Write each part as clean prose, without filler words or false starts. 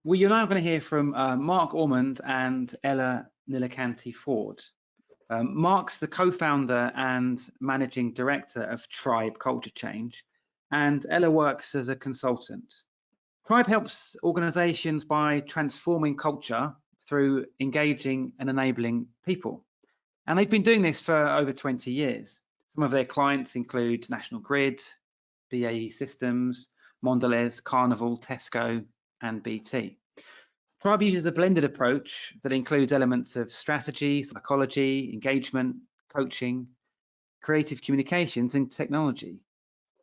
Well, you're now going to hear from Mark Ormond and NilaKanthi Ford. Mark's the co-founder and managing director of Tribe Culture Change, and Ella works as a consultant. Tribe helps organizations by transforming culture through engaging and enabling people. And they've been doing this for over 20 years. Some of their clients include National Grid, BAE Systems, Mondelez, Carnival, Tesco, and BT. Tribe uses a blended approach that includes elements of strategy, psychology, engagement, coaching, creative communications, and technology.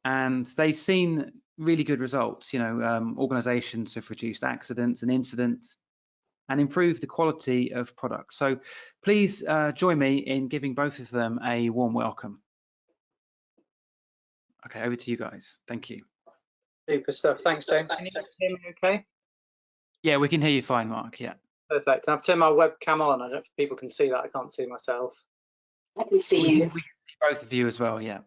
And they've seen really good results. Organizations have reduced accidents and incidents and improved the quality of products. So please join me in giving both of them a warm welcome. Okay, over to you guys. Thank you. Super stuff. Thanks, James. Can you hear me okay? Yeah, we can hear you fine, Mark. Yeah. Perfect. I've turned my webcam on. I don't know if people can see that. I can't see myself. I can see you. We can see both of you as well, yeah.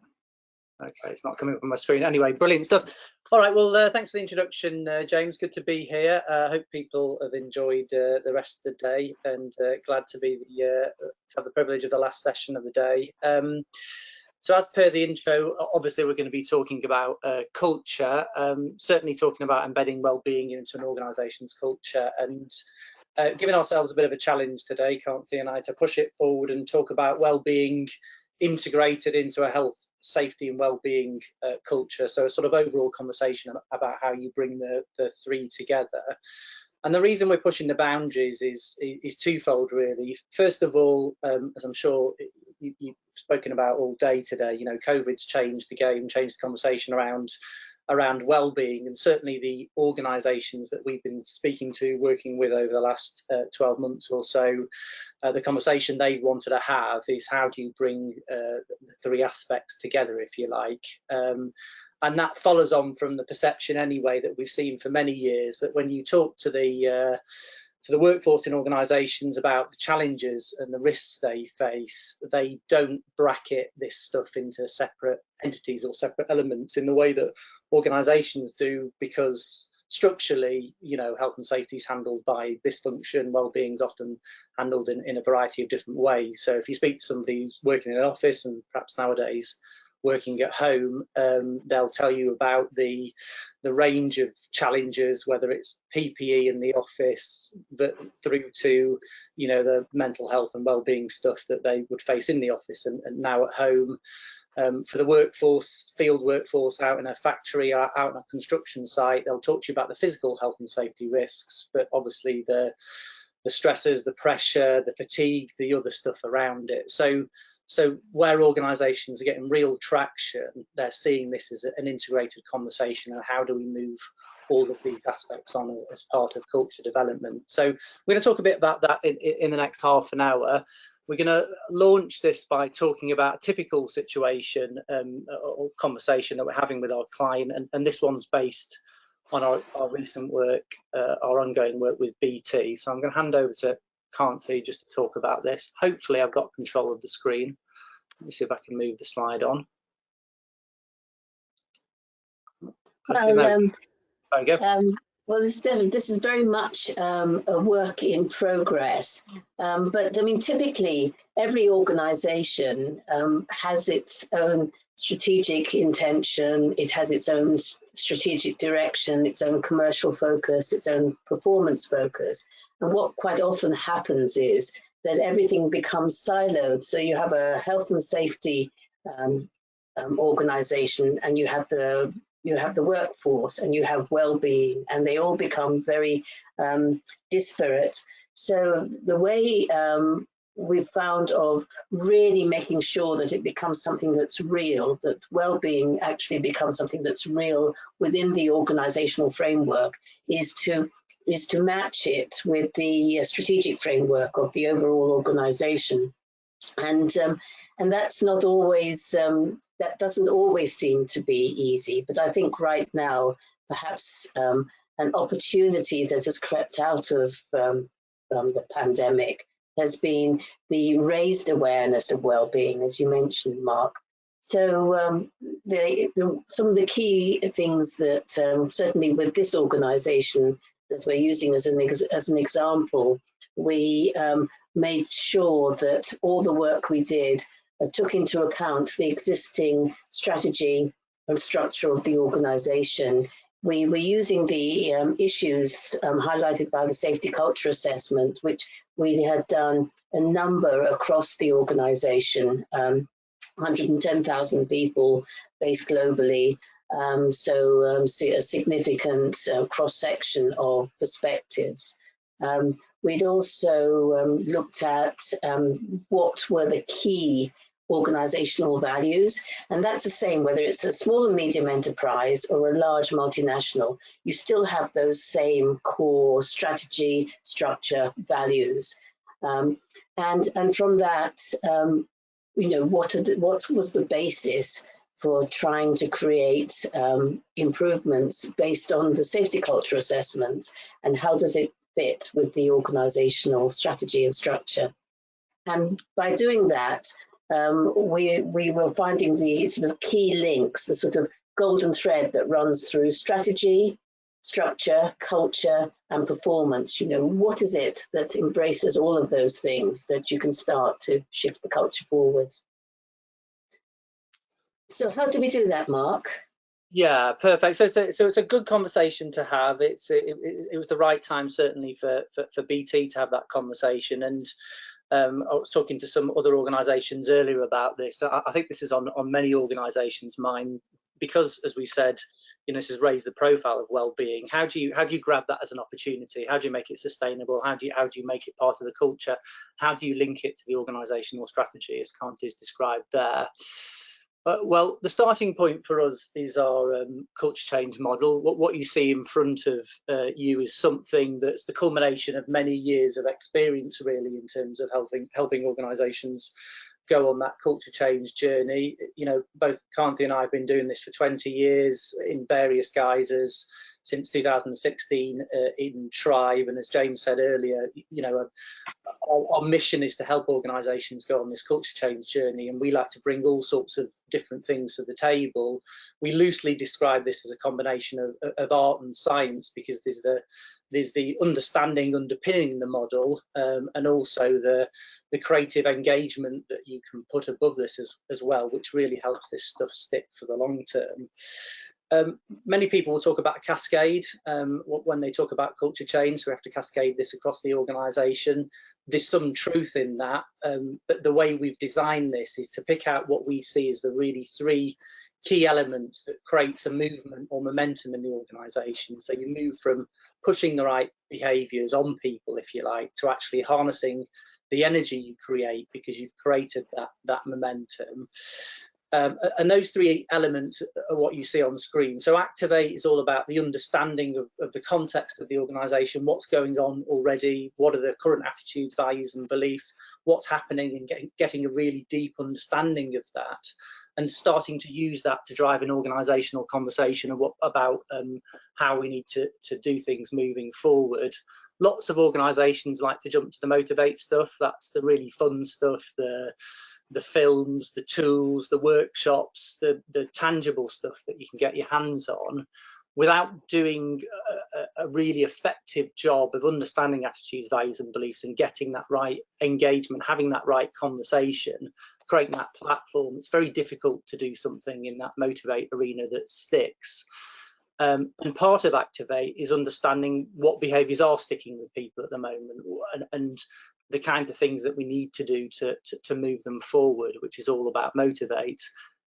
Okay, it's not coming up on my screen. Anyway, brilliant stuff. All right, well, thanks for the introduction, James. Good to be here. I hope people have enjoyed the rest of the day, and glad to be to have the privilege of the last session of the day. So as per the intro, obviously we're going to be talking about culture, certainly talking about embedding well-being into an organisation's culture, and giving ourselves a bit of a challenge today, Kanthi and I, to push it forward and talk about well-being integrated into a health, safety and well-being culture. So a sort of overall conversation about how you bring the three together. And the reason we're pushing the boundaries is twofold, really. First of all, as I'm sure you've spoken about all day today, COVID's changed the game, changed the conversation around well-being, and certainly the organisations that we've been speaking to, working with over the last 12 months or so, the conversation they wanted to have is how do you bring the three aspects together, if you like. And that follows on from the perception anyway that we've seen for many years, that when you talk to the workforce in organisations about the challenges and the risks they face, they don't bracket this stuff into separate entities or separate elements in the way that organisations do, because structurally, health and safety is handled by this function, well-being is often handled in a variety of different ways. So if you speak to somebody who's working in an office, and perhaps nowadays working at home, they'll tell you about the range of challenges, whether it's PPE in the office, through to the mental health and well-being stuff that they would face in the office and now at home. For the workforce, field workforce out in a factory, out on a construction site, they'll talk to you about the physical health and safety risks, but obviously the stressors, the pressure, the fatigue, the other stuff around it. So where organisations are getting real traction, they're seeing this as an integrated conversation, and how do we move all of these aspects on as part of culture development. So we're going to talk a bit about that in the next half an hour. We're going to launch this by talking about a typical situation or conversation that we're having with our client, and this one's based on our recent work, our ongoing work with BT. So I'm going to hand over to Kanthi just to talk about this. Hopefully I've got control of the screen. Let me see if I can move the slide on. Well, well, this is very much a work in progress. But I mean, typically, every organization has its own strategic intention, it has its own strategic direction, its own commercial focus, its own performance focus. And what quite often happens is that everything becomes siloed. So you have a health and safety organization, and you have the workforce, and you have well-being, and they all become very disparate. So the way we've found of really making sure that it becomes something that's real, that well-being actually becomes something that's real within the organizational framework, is to match it with the strategic framework of the overall organization. And that's not always, that doesn't always seem to be easy, but I think right now, perhaps an opportunity that has crept out of the pandemic has been the raised awareness of well-being, as you mentioned, Mark. So some of the key things that certainly with this organization that we're using as an example, we made sure that all the work we did took into account the existing strategy and structure of the organisation. We were using the issues highlighted by the safety culture assessment, which we had done a number across the organisation, 110,000 people based globally, so a significant cross-section of perspectives. We'd also looked at what were the key organisational values, and that's the same whether it's a small and medium enterprise or a large multinational. You still have those same core strategy, structure, values, and from that, you know, what was the basis for trying to create improvements based on the safety culture assessments, and how does it fit with the organisational strategy and structure? And by doing that, we were finding the sort of key links, the sort of golden thread that runs through strategy, structure, culture, and performance. You know, what is it that embraces all of those things that you can start to shift the culture forward? So how do we do that, Mark? Yeah, perfect. So it's a good conversation to have. It was the right time, certainly, for BT to have that conversation. And I was talking to some other organisations earlier about this. I think this is on many organisations' mind, because, as we said, you know, this has raised the profile of well-being. How do you grab that as an opportunity? How do you make it sustainable? How do you make it part of the culture? How do you link it to the organisational strategy, as Kanthi has described there? Well, the starting point for us is our culture change model. What you see in front of you is something that's the culmination of many years of experience, really, in terms of helping organisations go on that culture change journey. You know, both Kanthi and I have been doing this for 20 years in various guises, since 2016 in Tribe. And as James said earlier, you know, our mission is to help organisations go on this culture change journey, and we like to bring all sorts of different things to the table. We loosely describe this as a combination of art and science, because there's the understanding underpinning the model, and also the creative engagement that you can put above this as well, which really helps this stuff stick for the long term. Many people will talk about a cascade when they talk about culture change, so we have to cascade this across the organisation. There's some truth in that, but the way we've designed this is to pick out what we see as the really three key elements that creates a movement or momentum in the organisation. So you move from pushing the right behaviours on people, if you like, to actually harnessing the energy you create because you've created that momentum. And those three elements are what you see on screen. So activate is all about the understanding of the context of the organisation, what's going on already, what are the current attitudes, values and beliefs, what's happening, and getting a really deep understanding of that, and starting to use that to drive an organisational conversation about how we need to do things moving forward. Lots of organisations like to jump to the motivate stuff. That's the really fun stuff, the films, the tools, the workshops, the tangible stuff that you can get your hands on, without doing a really effective job of understanding attitudes, values and beliefs, and getting that right engagement, having that right conversation, creating that platform. It's very difficult to do something in that motivate arena that sticks. And part of activate is understanding what behaviours are sticking with people at the moment, and the kinds of things that we need to do to move them forward, which is all about motivate.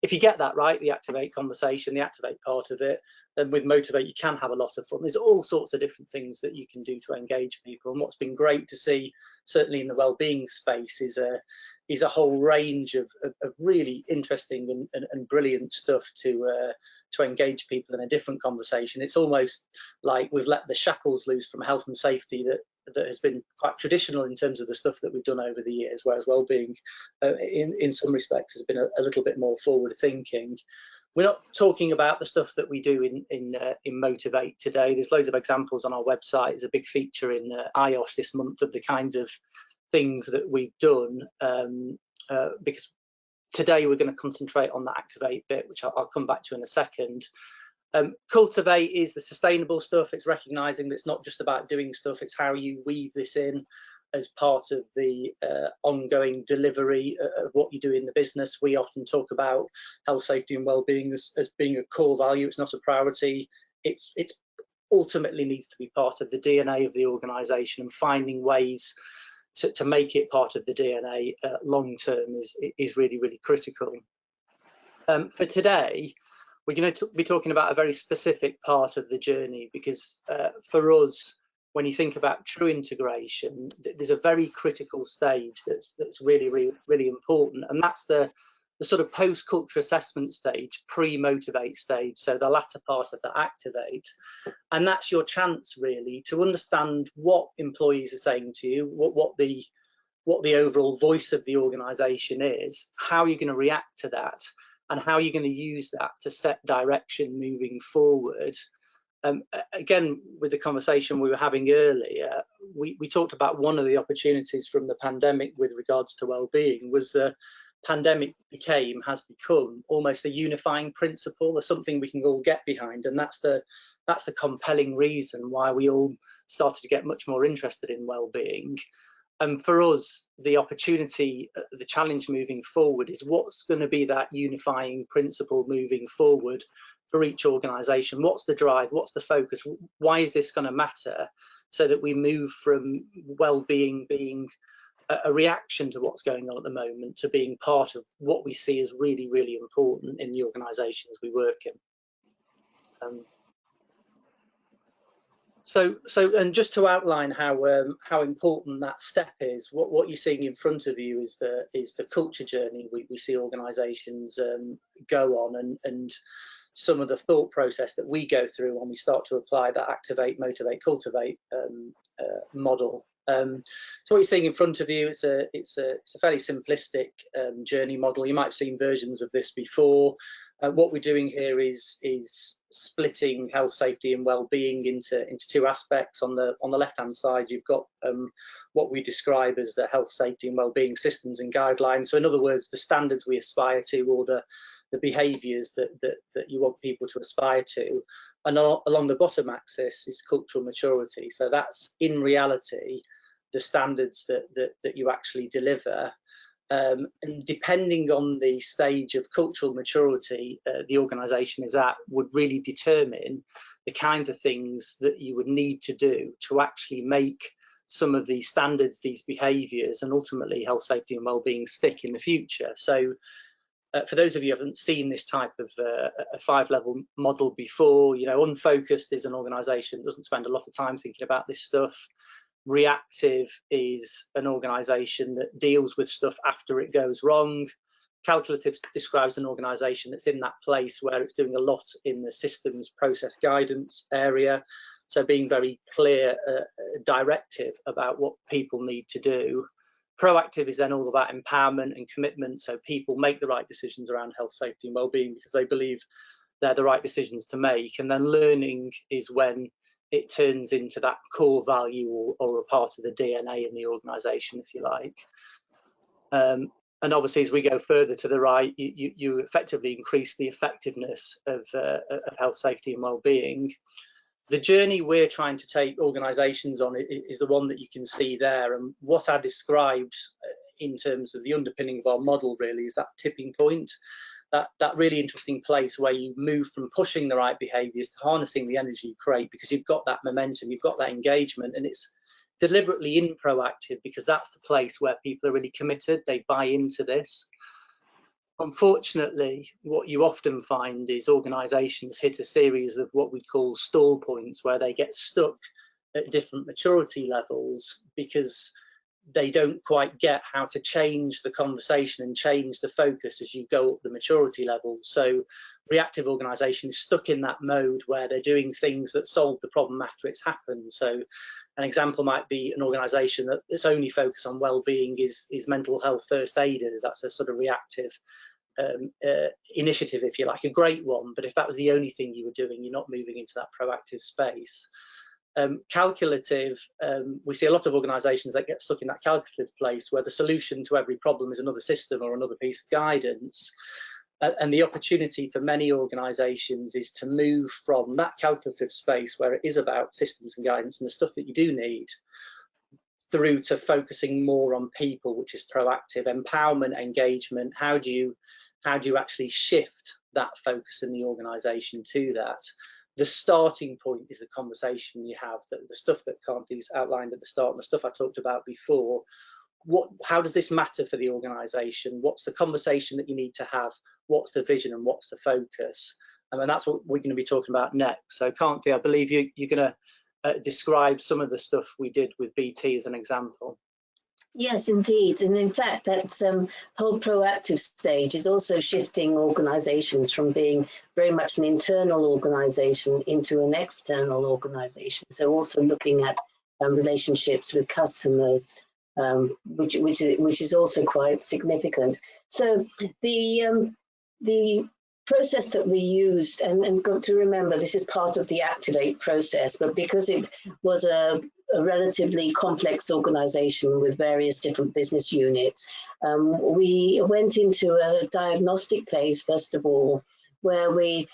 If you get that right, the activate conversation, the activate part of it, then with motivate you can have a lot of fun. There's all sorts of different things that you can do to engage people, and what's been great to see, certainly in the wellbeing space, is a whole range of really interesting and brilliant stuff to engage people in a different conversation. It's almost like we've let the shackles loose from health and safety that has been quite traditional in terms of the stuff that we've done over the years, whereas wellbeing in some respects has been a little bit more forward thinking. We're not talking about the stuff that we do in Motivate today. There's loads of examples on our website. There's a big feature in IOSH this month of the kinds of things that we've done, because today we're going to concentrate on the activate bit, which I'll come back to in a second. Cultivate is the sustainable stuff. It's recognizing that it's not just about doing stuff, it's how you weave this in as part of the ongoing delivery of what you do in the business. We often talk about health, safety and well-being as being a core value. It's not a priority. It's ultimately needs to be part of the DNA of the organisation, and finding ways to make it part of the DNA long term is really, really critical. For today, we're going to be talking about a very specific part of the journey, because for us, when you think about true integration, there's a very critical stage that's really, really, really important, and that's the sort of post-culture assessment stage, pre-motivate stage, so the latter part of the activate. And that's your chance really to understand what employees are saying to you, what the overall voice of the organisation is, how you're going to react to that, and how you're going to use that to set direction moving forward. Again, with the conversation we were having earlier, we talked about one of the opportunities from the pandemic with regards to well-being was the pandemic has become almost a unifying principle, or something we can all get behind, and that's the compelling reason why we all started to get much more interested in well-being. And for us, the opportunity, the challenge moving forward is what's going to be that unifying principle moving forward for each organisation. What's the drive? What's the focus? Why is this going to matter? So that we move from well-being being a reaction to what's going on at the moment to being part of what we see as really, really important in the organisations we work in. And just to outline how important that step is, what you're seeing in front of you is the culture journey we see organisations go on, and some of the thought process that we go through when we start to apply that activate, motivate, cultivate model. So what you're seeing in front of you, it's a fairly simplistic journey model. You might have seen versions of this before. What we're doing here is splitting health, safety and well-being into two aspects. On the left-hand side, you've got what we describe as the health, safety and well-being systems and guidelines. So in other words, the standards we aspire to, or the behaviours that you want people to aspire to. And along the bottom axis is cultural maturity. So that's in reality the standards that you actually deliver. And depending on the stage of cultural maturity the organisation is at, would really determine the kinds of things that you would need to do to actually make some of these standards, these behaviours, and ultimately health, safety and wellbeing stick in the future. So for those of you who haven't seen this type of a 5-level model before, Unfocused is an organisation that doesn't spend a lot of time thinking about this stuff. Reactive is an organisation that deals with stuff after it goes wrong. Calculative describes an organisation that's in that place where it's doing a lot in the systems process guidance area. So being very clear, directive about what people need to do. Proactive is then all about empowerment and commitment. So people make the right decisions around health, safety and wellbeing because they believe they're the right decisions to make. And then learning is when it turns into that core value or a part of the DNA in the organisation, if you like. And obviously, as we go further to the right, you effectively increase the effectiveness of health, safety and wellbeing. The journey we're trying to take organisations on is the one that you can see there. And what I described in terms of the underpinning of our model really is that tipping point, that really interesting place where you move from pushing the right behaviours to harnessing the energy you create, because you've got that momentum, you've got that engagement, and it's deliberately in proactive because that's the place where people are really committed, they buy into this. Unfortunately, what you often find is organisations hit a series of what we call stall points, where they get stuck at different maturity levels because they don't quite get how to change the conversation and change the focus as you go up the maturity level. So reactive organisations stuck in that mode where they're doing things that solve the problem after it's happened. So an example might be an organisation that's only focused on well-being is mental health first aiders. That's a sort of reactive initiative, if you like, a great one. But if that was the only thing you were doing, you're not moving into that proactive space. Calculative, we see a lot of organisations that get stuck in that calculative place where the solution to every problem is another system or another piece of guidance. And the opportunity for many organisations is to move from that calculative space where it is about systems and guidance and the stuff that you do need, through to focusing more on people, which is proactive empowerment, engagement. How do you actually shift that focus in the organisation to that? The starting point is the conversation you have, the stuff that Kanthi's outlined at the start and the stuff I talked about before. How does this matter for the organisation? What's the conversation that you need to have? What's the vision and what's the focus? And that's what we're going to be talking about next. So Kanthi, I believe you're going to describe some of the stuff we did with BT as an example. Yes, indeed. And in fact, that whole proactive stage is also shifting organisations from being very much an internal organisation into an external organisation. So also looking at relationships with customers, which is also quite significant. So the process that we used, and got to remember this is part of the Activate process, but because it was a relatively complex organisation with various different business units, we went into a diagnostic phase first of all, where we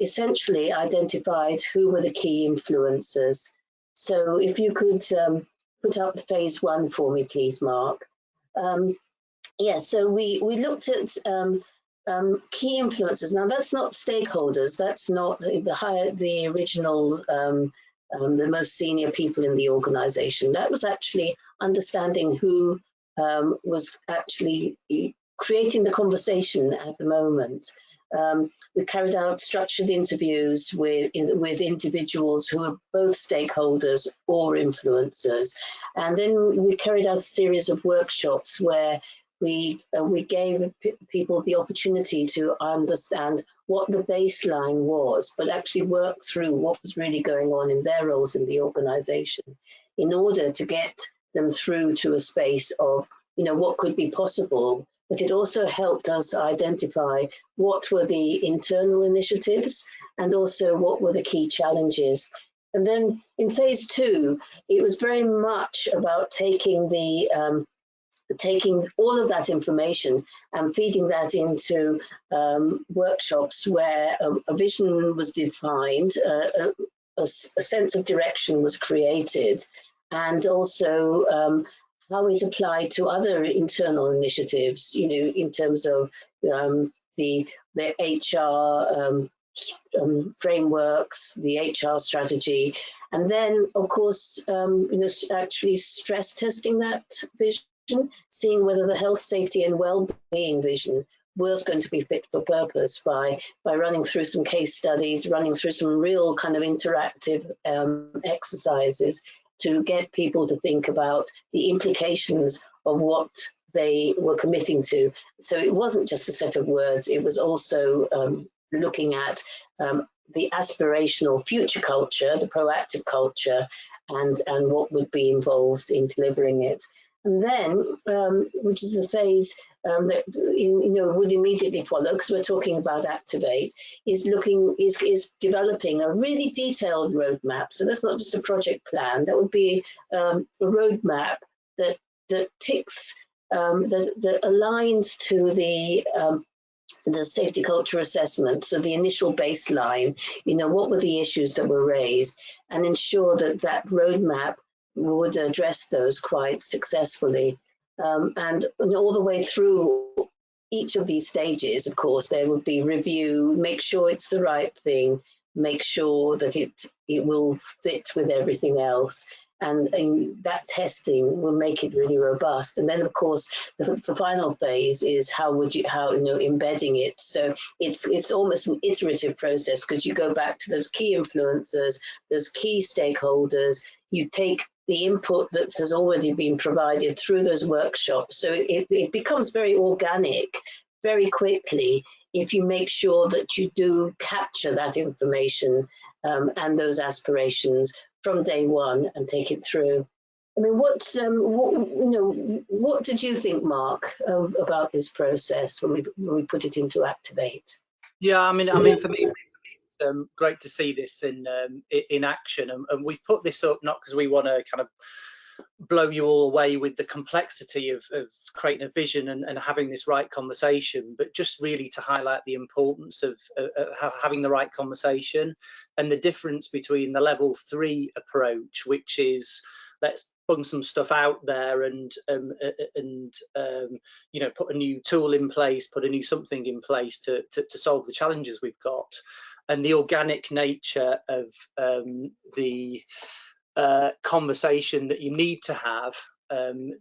essentially identified who were the key influencers. So if you could put up phase 1 for me, please, Mark. So we looked at key influencers. Now that's not stakeholders. That's not the original, the most senior people in the organisation. That was actually understanding who was actually creating the conversation at the moment. We carried out structured interviews with individuals who are both stakeholders or influencers, and then we carried out a series of workshops where we gave people the opportunity to understand what the baseline was, but actually work through what was really going on in their roles in the organisation in order to get them through to a space of, what could be possible. But it also helped us identify what were the internal initiatives and also what were the key challenges. And then in phase 2, it was very much about taking all of that information and feeding that into workshops where a vision was defined, a sense of direction was created, and also how it applied to other internal initiatives, in terms of the HR frameworks, the HR strategy, and then of course, actually stress testing that vision, seeing whether the health, safety and well-being vision was going to be fit for purpose by running through some case studies, running through some real kind of interactive exercises to get people to think about the implications of what they were committing to. So it wasn't just a set of words, it was also looking at the aspirational future culture, the proactive culture, and what would be involved in delivering it. And then, which is a phase that would immediately follow, because we're talking about Activate, is developing a really detailed roadmap. So that's not just a project plan. That would be a roadmap that ticks, that aligns to the safety culture assessment, so the initial baseline. What were the issues that were raised, and ensure that roadmap would address those quite successfully. And all the way through each of these stages, of course, there would be review, make sure it's the right thing, make sure that it will fit with everything else. And that testing will make it really robust. And then, of course, the final phase is embedding it. So it's almost an iterative process, because you go back to those key influencers, those key stakeholders, you take the input that has already been provided through those workshops. So it becomes very organic very quickly if you make sure that you do capture that information and those aspirations from day one and take it through. I mean, what did you think, Mark, about this process when we put it into Activate? Yeah, I mean, for me, it's great to see this in action, and we've put this up not because we want to kind of blow you all away with the complexity of creating a vision and having this right conversation, but just really to highlight the importance of having the right conversation and the difference between the level 3 approach, which is let's bung some stuff out there and you know, put a new tool in place, put a new something in place to solve the challenges we've got, and the organic nature of the conversation that you need to have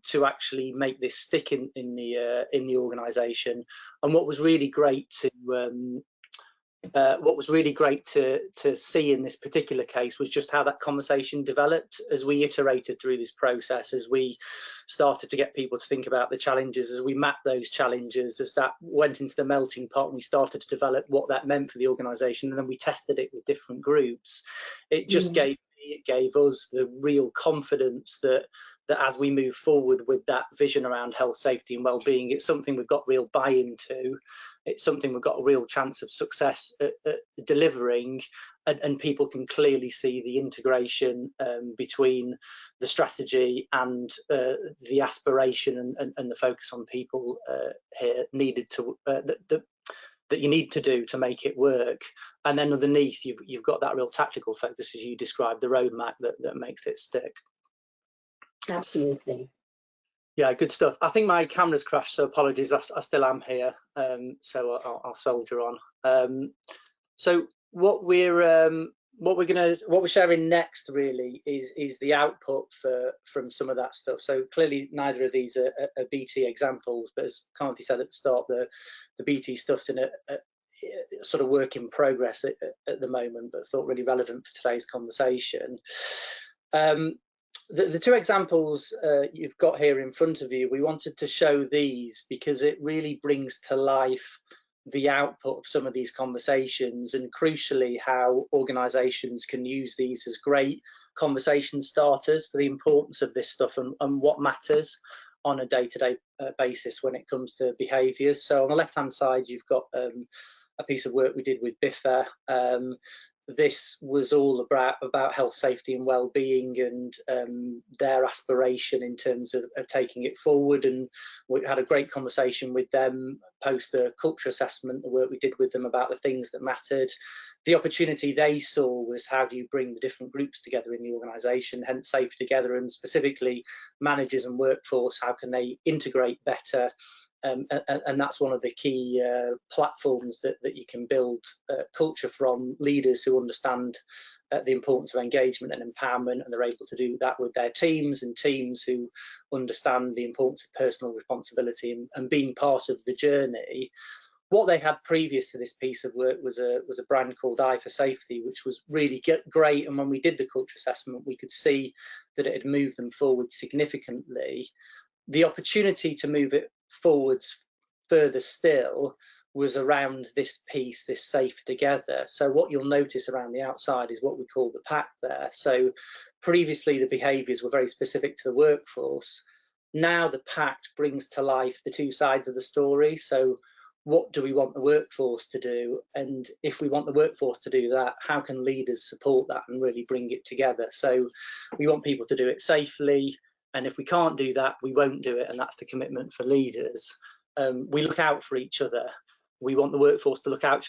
to actually make this stick in the organisation. And what was really great to see in this particular case was just how that conversation developed as we iterated through this process, as we started to get people to think about the challenges, as we mapped those challenges, as that went into the melting pot and we started to develop what that meant for the organisation, and then we tested it with different groups. It just gave us the real confidence that as we move forward with that vision around health, safety and well-being, it's something we've got real buy-in to. It's something we've got a real chance of success at delivering, and people can clearly see the integration between the strategy and the aspiration and the focus on people here needed to that you need to do to make it work. And then underneath, you've got that real tactical focus, as you described, the roadmap that makes it stick. Absolutely. Yeah, good stuff. I think my camera's crashed, so apologies. I still am here, so I'll soldier on. So what we're sharing next really is the output from some of that stuff. So clearly neither of these are BT examples, but as Kanthi said at the start, the BT stuff's in a sort of work in progress at the moment, but thought really relevant for today's conversation. The two examples you've got here in front of you, we wanted to show these because it really brings to life the output of some of these conversations, and crucially how organisations can use these as great conversation starters for the importance of this stuff and what matters on a day-to-day basis when it comes to behaviours. So on the left-hand side, you've got a piece of work we did with BIFA. This was all about health, safety and well-being and their aspiration in terms of taking it forward, and we had a great conversation with them post the culture assessment, the work we did with them about the things that mattered. The opportunity they saw was how do you bring the different groups together in the organisation, hence Safe Together, and specifically managers and workforce, how can they integrate better? And that's one of the key platforms that you can build culture from, leaders who understand the importance of engagement and empowerment, and they're able to do that with their teams, and teams who understand the importance of personal responsibility and being part of the journey. What they had previous to this piece of work was a brand called I for Safety, which was really great, and when we did the culture assessment we could see that it had moved them forward significantly. The opportunity to move it forwards further still was around this piece, this Safe Together. So what you'll notice around the outside is what we call the pact there. So previously the behaviours were very specific to the workforce. Now the pact brings to life the two sides of the story. So what do we want the workforce to do? And if we want the workforce to do that, how can leaders support that and really bring it together? So we want people to do it safely, and if we can't do that, we won't do it, and that's the commitment for leaders. We look out for each other. We want the workforce to look out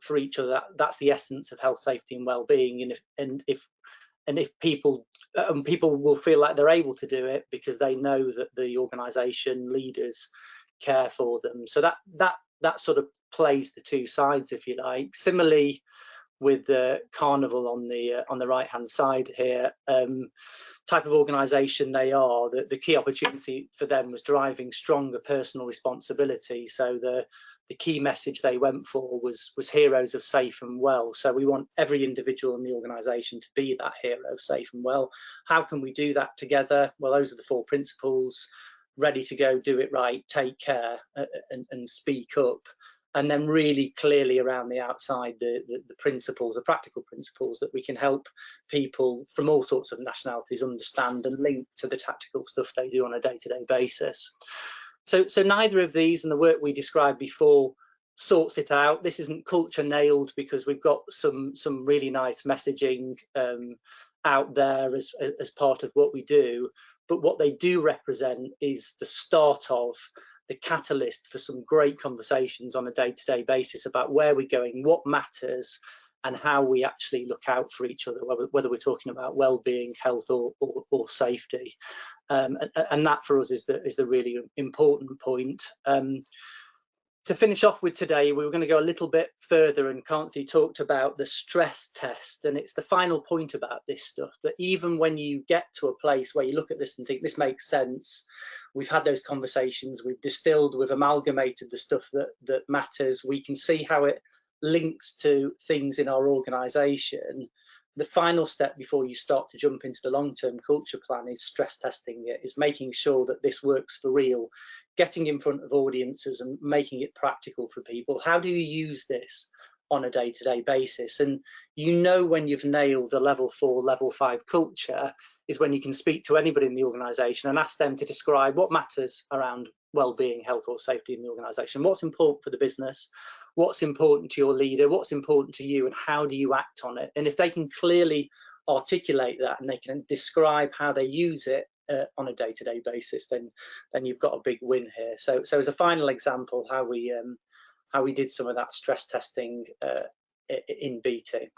for each other. That's the essence of health, safety, and well-being. And if people will feel like they're able to do it because they know that the organisation leaders care for them. So that sort of plays the two sides, if you like. Similarly, with the Carnival on the right hand side here, type of organisation they are, the key opportunity for them was driving stronger personal responsibility. So the key message they went for was heroes of safe and well. So we want every individual in the organisation to be that hero of safe and well. How can we do that together? Well, those are the 4 principles: ready to go, do it right, take care, and speak up. And then really clearly around the outside, the principles, the practical principles that we can help people from all sorts of nationalities understand and link to the tactical stuff they do on a day-to-day basis. So neither of these and the work we described before sorts it out. This isn't culture nailed because we've got some really nice messaging out there as part of what we do, but what they do represent is the start of the catalyst for some great conversations on a day-to-day basis about where we're going, what matters, and how we actually look out for each other, whether we're talking about well-being, health, or safety. And that for us is the really important point. To finish off with today, we were going to go a little bit further, and Kanthi talked about the stress test, and it's the final point about this stuff, that even when you get to a place where you look at this and think this makes sense, we've had those conversations, we've distilled, we've amalgamated the stuff that matters, we can see how it links to things in our organisation. The final step before you start to jump into the long-term culture plan is stress testing it, is making sure that this works for real, getting in front of audiences and making it practical for people. How do you use this on a day-to-day basis? And you know when you've nailed a level 4, level 5 culture is when you can speak to anybody in the organisation and ask them to describe what matters around well-being, health or safety in the organisation, what's important for the business, what's important to your leader, what's important to you, and how do you act on it? And if they can clearly articulate that and they can describe how they use it on a day-to-day basis, then you've got a big win here. So as a final example, how we did some of that stress testing in BT.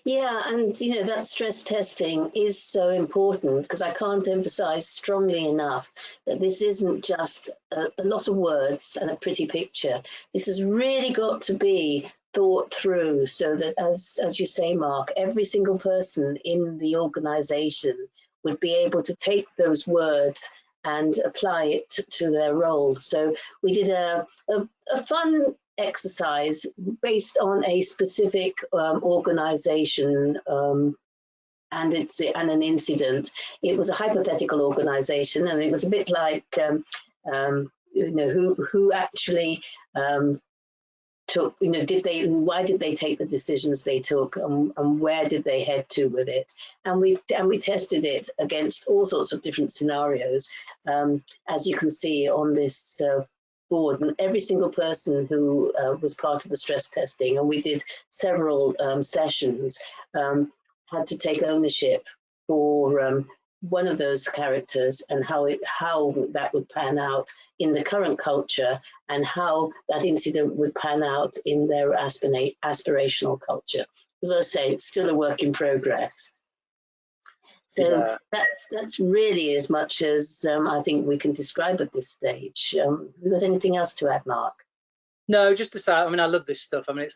Yeah, and you know, that stress testing is so important, because I can't emphasize strongly enough that this isn't just a lot of words and a pretty picture. This has really got to be thought through, so that, as you say, Mark, every single person in the organization would be able to take those words and apply it to their role. So we did a fun exercise based on a specific organization and an incident. It was a hypothetical organization, and it was a bit like you know, who actually took, you know, why did they take the decisions they took, and where did they head to with it? And we tested it against all sorts of different scenarios, as you can see on this board. And every single person who was part of the stress testing, and we did several sessions, had to take ownership for one of those characters, and how that would pan out in the current culture, and how that incident would pan out in their aspirational culture. As I say, it's still a work in progress. So yeah, that's really as much as I think we can describe at this stage. Have you got anything else to add, Mark? No, just to say, I mean, I love this stuff. I mean,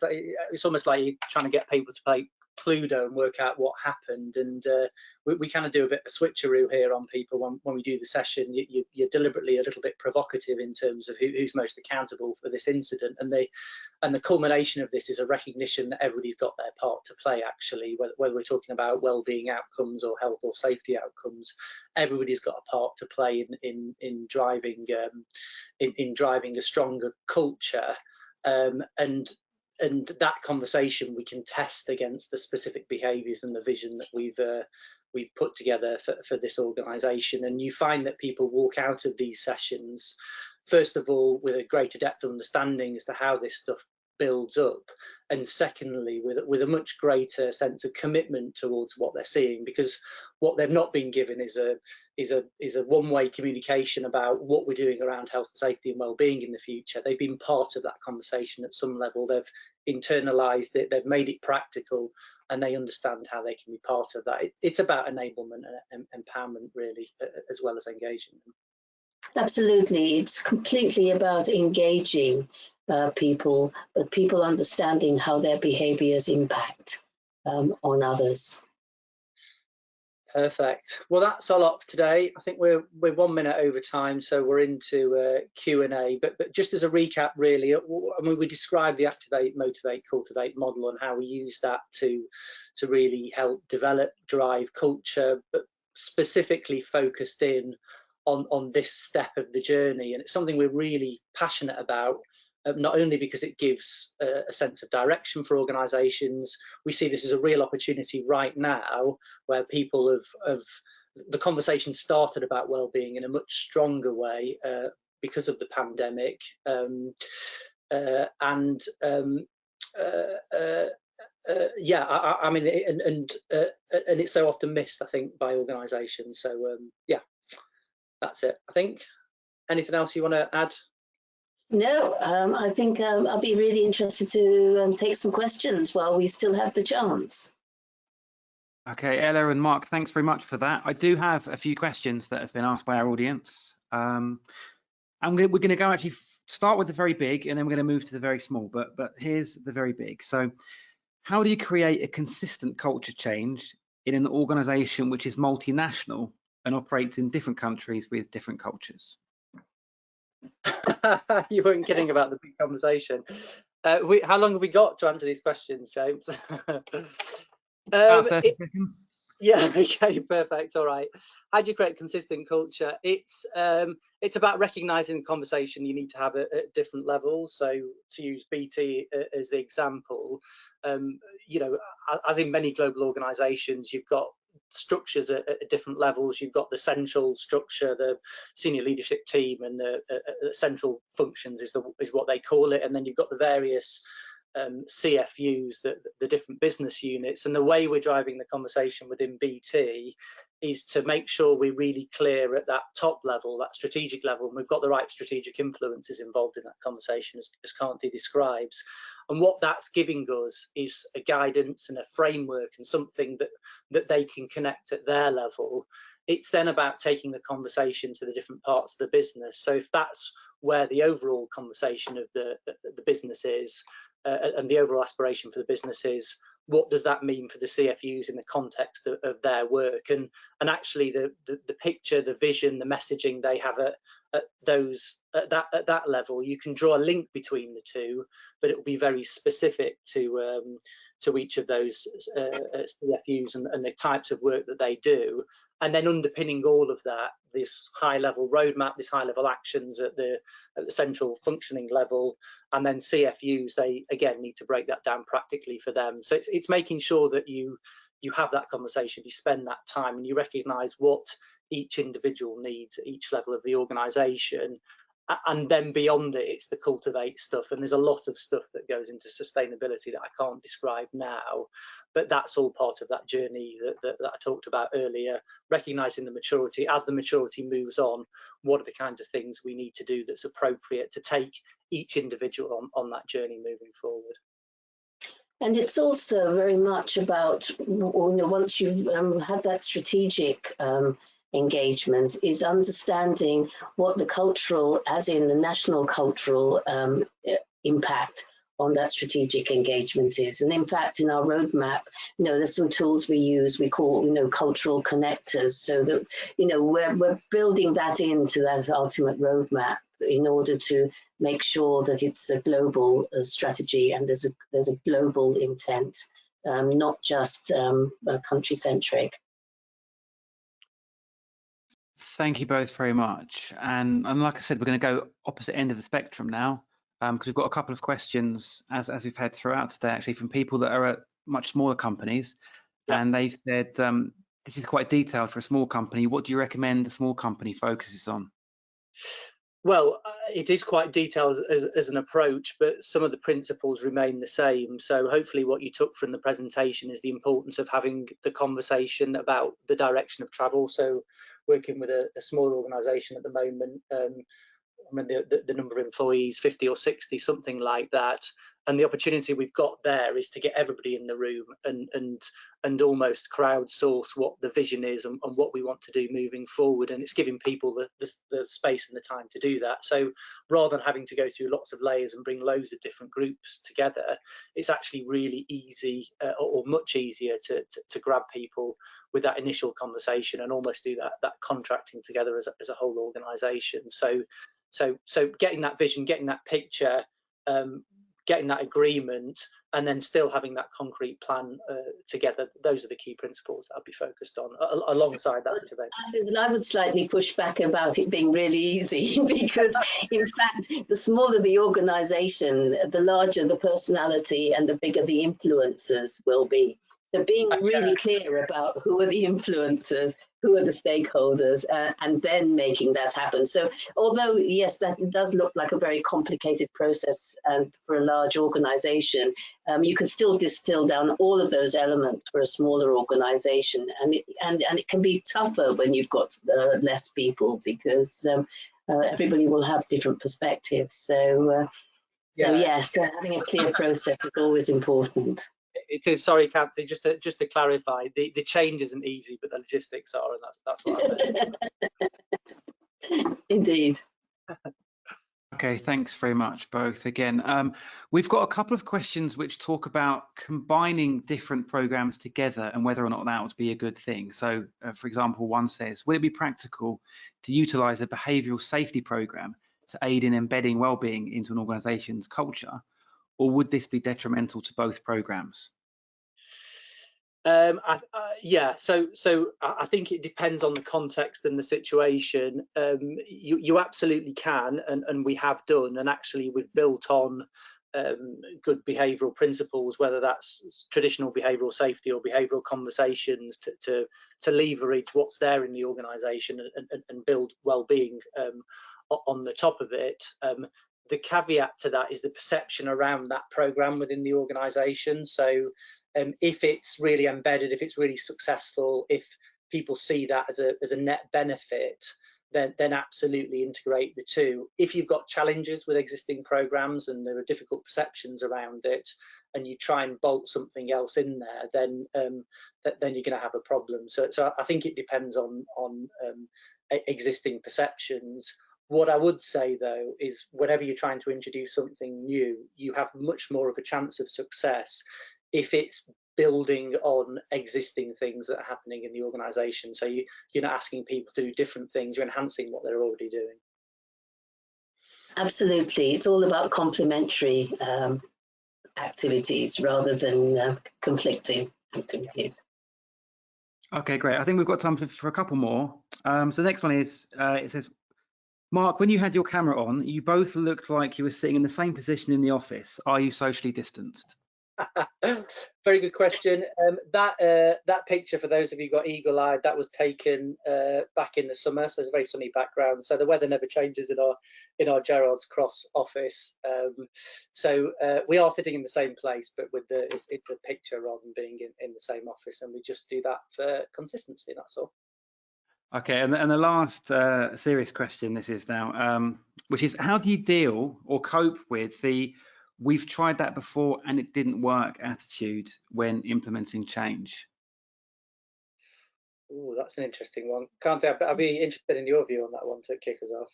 it's almost like you're trying to get people to play Cluedo and work out what happened, and we kind of do a bit of a switcheroo here on people when we do the session. You're deliberately a little bit provocative in terms of who's most accountable for this incident, and the culmination of this is a recognition that everybody's got their part to play. Actually, whether we're talking about well-being outcomes or health or safety outcomes, everybody's got a part to play in driving a stronger culture, and that conversation we can test against the specific behaviours and the vision that we've put together for this organisation. And you find that people walk out of these sessions, first of all, with a greater depth of understanding as to how this stuff builds up, and secondly, with a much greater sense of commitment towards what they're seeing, because what they've not been given is a one-way communication about what we're doing around health and safety and well-being in the future. They've been part of that conversation at some level. They've internalized it, they've made it practical, and they understand how they can be part of that. It's about enablement and empowerment, really, as well as engaging them. Absolutely, it's completely about engaging people, but people understanding how their behaviours impact on others. Perfect. Well, that's a lot for today. I think we're 1 minute over time, so we're into Q&A. But just as a recap, really, I mean, we described the activate, motivate, cultivate model and how we use that to really help develop, drive culture, but specifically focused in on this step of the journey. And it's something we're really passionate about, not only because it gives a sense of direction for organisations. We see this as a real opportunity right now, where people have the conversation started about well-being in a much stronger way because of the pandemic, yeah, I mean, and it's so often missed, I think, by organisations. So yeah, that's it, I think. Anything else you want to add? No, I think I'll be really interested to take some questions while we still have the chance. Okay, Ella and Mark, thanks very much for that. I do have a few questions that have been asked by our audience. And we're going to go actually start with the very big, and then we're going to move to the very small. But here's the very big. So, how do you create a consistent culture change in an organisation which is multinational and operates in different countries with different cultures? You weren't kidding about the big conversation. How long have we got to answer these questions, James? About 30 seconds. Yeah, okay, perfect. All right. How do you create consistent culture? It's about recognizing the conversation you need to have at different levels. So to use BT as the example, you know, as in many global organizations, you've got structures at different levels. You've got the central structure, the senior leadership team, and the central functions is what they call it, and then you've got the various CFUs, the different business units. And the way we're driving the conversation within BT is to make sure we're really clear at that top level, that strategic level, and we've got the right strategic influences involved in that conversation, as Kanthi describes. And what that's giving us is a guidance and a framework and something that they can connect at their level. It's then about taking the conversation to the different parts of the business. So if that's where the overall conversation of the business is, and the overall aspiration for the business is, what does that mean for the CFUs in the context of their work? And actually the picture, the vision, the messaging they have at that level, you can draw a link between the two, but it will be very specific to each of those CFUs and the types of work that they do. And then underpinning all of that, this high-level roadmap, this high-level actions at the central functioning level, and then CFUs, they again need to break that down practically for them. So it's making sure that you have that conversation, you spend that time, and you recognise what each individual needs at each level of the organisation. And then beyond it, it's the cultivate stuff. And there's a lot of stuff that goes into sustainability that I can't describe now, but that's all part of that journey that I talked about earlier, recognising the maturity. As the maturity moves on, what are the kinds of things we need to do that's appropriate to take each individual on that journey moving forward. And it's also very much about, you know, once you have that strategic engagement, is understanding what the cultural, as in the national cultural impact on that strategic engagement is. And in fact, in our roadmap, you know, there's some tools we use, we call, you know, cultural connectors, so that, you know, we're building that into that ultimate roadmap in order to make sure that it's a global strategy and there's a global intent, not just country centric. Thank you both very much. And like I said, we're going to go opposite end of the spectrum now, because we've got a couple of questions, as we've had throughout today, actually, from people that are at much smaller companies. Yeah. And they've said, this is quite detailed for a small company. What do you recommend a small company focuses on? Well, it is quite detailed as an approach, but some of the principles remain the same. So hopefully what you took from the presentation is the importance of having the conversation about the direction of travel. So working with a small organisation at the moment, I mean, the number of employees, 50 or 60, something like that. And the opportunity we've got there is to get everybody in the room and almost crowdsource what the vision is and what we want to do moving forward. And it's giving people the space and the time to do that. So rather than having to go through lots of layers and bring loads of different groups together, it's actually really easy or much easier to grab people with that initial conversation and almost do that contracting together as a whole organisation. So getting that vision, getting that picture, getting that agreement, and then still having that concrete plan together. Those are the key principles that I'll be focused on alongside that intervention. I would slightly push back about it being really easy because in fact, the smaller the organisation, the larger the personality and the bigger the influencers will be. So being really clear about who are the influencers, who are the stakeholders, and then making that happen. So although, yes, that does look like a very complicated process for a large organization, you can still distill down all of those elements for a smaller organization. And it can be tougher when you've got less people, because everybody will have different perspectives. So, yes, having a clear process is always important. It is. Sorry, Kanthi, just to clarify, the change isn't easy, but the logistics are, and that's what I meant. Indeed. Okay, thanks very much, both. Again, we've got a couple of questions which talk about combining different programs together and whether or not that would be a good thing. So, for example, one says, would it be practical to utilize a behavioural safety program to aid in embedding wellbeing into an organisation's culture, or would this be detrimental to both programs? Yeah, so I think it depends on the context and the situation. You absolutely can, and we have done, and actually we've built on good behavioural principles, whether that's traditional behavioural safety or behavioural conversations, to leverage what's there in the organisation and build well-being on the top of it. The caveat to that is the perception around that programme within the organisation. So if it's really embedded, if it's really successful, if people see that as a net benefit, then absolutely integrate the two. If you've got challenges with existing programs and there are difficult perceptions around it, and you try and bolt something else in there, then you're going to have a problem. So I think it depends on existing perceptions. What I would say, though, is whenever you're trying to introduce something new, you have much more of a chance of success if it's building on existing things that are happening in the organisation. So you're not asking people to do different things, you're enhancing what they're already doing. Absolutely. It's all about complementary activities rather than conflicting activities. Okay, great. I think we've got time for a couple more. So the next one is, it says, Mark, when you had your camera on, you both looked like you were sitting in the same position in the office. Are you socially distanced? Very good question. That picture, for those of you who got eagle-eyed, that was taken back in the summer, so it's a very sunny background. So the weather never changes in our Gerrards Cross office. So we are sitting in the same place, but with it's a picture rather than being in the same office, and we just do that for consistency. That's all. Okay, and the last serious question this is now, which is, how do you deal or cope with the "we've tried that before and it didn't work" attitude when implementing change? Oh, that's an interesting one. Kanthi, I'd be interested in your view on that one to kick us off.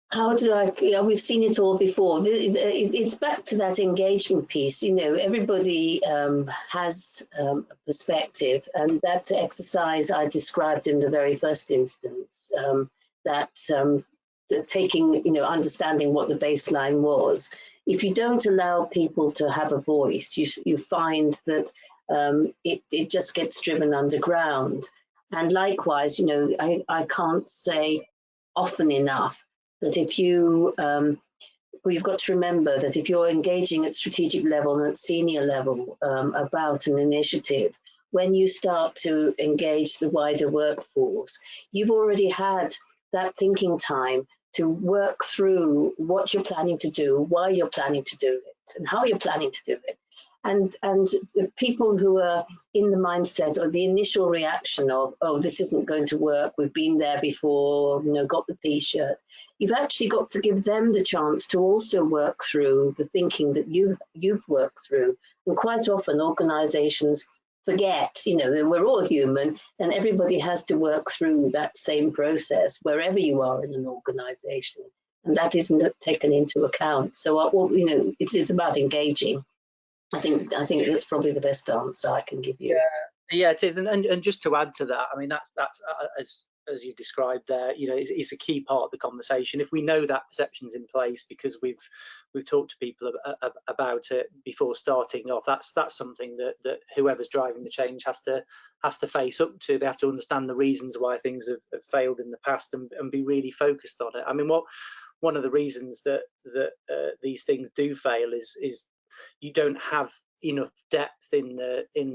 How do I, we've seen it all before. It's back to that engagement piece. You know, everybody has a perspective, and that exercise I described in the very first instance, taking, understanding what the baseline was. If you don't allow people to have a voice, you find that it just gets driven underground. And likewise, I can't say often enough that if you've got to remember that if you're engaging at strategic level and at senior level about an initiative, when you start to engage the wider workforce, you've already had that thinking time to work through what you're planning to do, why you're planning to do it, and how you're planning to do it. And the people who are in the mindset or the initial reaction of, oh, this isn't going to work, we've been there before, got the T-shirt, you've actually got to give them the chance to also work through the thinking that you've worked through. And quite often organizations forget, that we're all human and everybody has to work through that same process wherever you are in an organization. And that isn't taken into account. So, it's about engaging. I think that's probably the best answer I can give you. Yeah, it is, and just to add to that, I mean, that's as you described there, it's a key part of the conversation. If we know that perception's in place because we've talked to people about it before starting off, that's something that whoever's driving the change has to face up to. They have to understand the reasons why things have failed in the past and be really focused on it. I mean, one of the reasons that these things do fail is you don't have enough depth in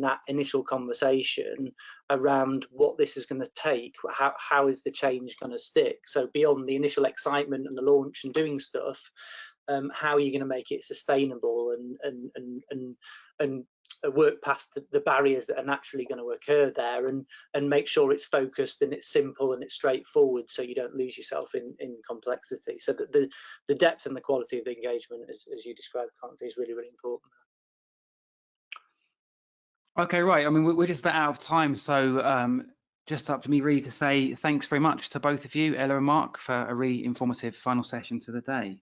that initial conversation around what this is going to take. How is the change going to stick? So beyond the initial excitement and the launch and doing stuff, how are you going to make it sustainable and work past the barriers that are naturally going to occur there, and make sure it's focused and it's simple and it's straightforward, so you don't lose yourself in complexity. So that the depth and the quality of the engagement, as you described, Kanthi, is really, really important. Okay, right. I mean, we're just about out of time, so just up to me really to say thanks very much to both of you, Ella and Mark, for a really informative final session to the day.